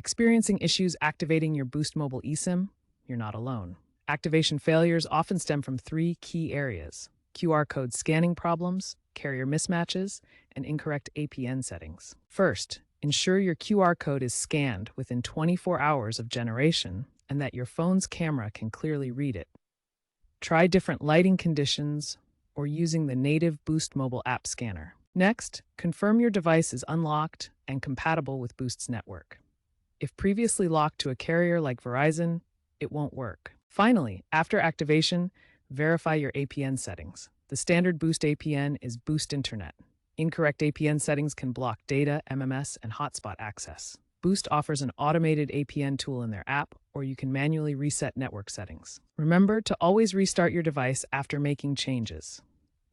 experiencing issues activating your Boost Mobile eSIM, you're not alone. Activation failures often stem from three key areas: QR code scanning problems, carrier mismatches, and incorrect APN settings. First, ensure your QR code is scanned within 24 hours of generation and that your phone's camera can clearly read it. Try different lighting conditions or using the native Boost mobile app scanner. Next, confirm your device is unlocked and compatible with Boost's network. If previously locked to a carrier like Verizon, it won't work. Finally, after activation, verify your APN settings. The standard Boost APN is Boost Internet. Incorrect APN settings can block data, MMS, and hotspot access. Boost offers an automated APN tool in their app, or you can manually reset network settings. Remember to always restart your device after making changes.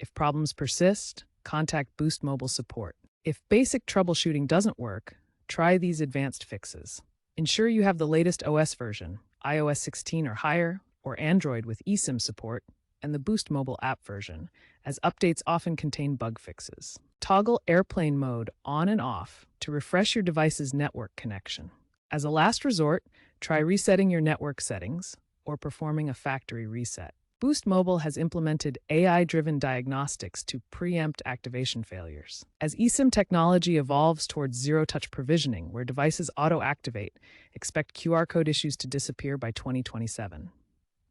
If problems persist, contact Boost Mobile support. If basic troubleshooting doesn't work, try these advanced fixes. Ensure you have the latest OS version, iOS 16 or higher, or Android with eSIM support, and the Boost mobile app version, as updates often contain bug fixes. Toggle airplane mode on and off to refresh your device's network connection. As a last resort, try resetting your network settings or performing a factory reset. Boost Mobile has implemented AI-driven diagnostics to preempt activation failures. As eSIM technology evolves towards zero-touch provisioning, where devices auto-activate, expect QR code issues to disappear by 2027.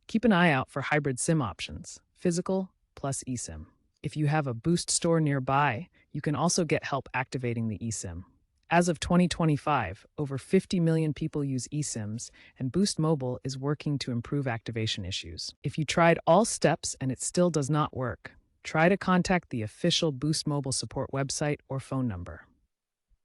Keep an eye out for hybrid SIM options, physical plus eSIM. If you have a Boost store nearby, you can also get help activating the eSIM. As of 2025, over 50 million people use eSIMs, and Boost Mobile is working to improve activation issues. If you tried all steps and it still does not work, try to contact the official Boost Mobile support website or phone number.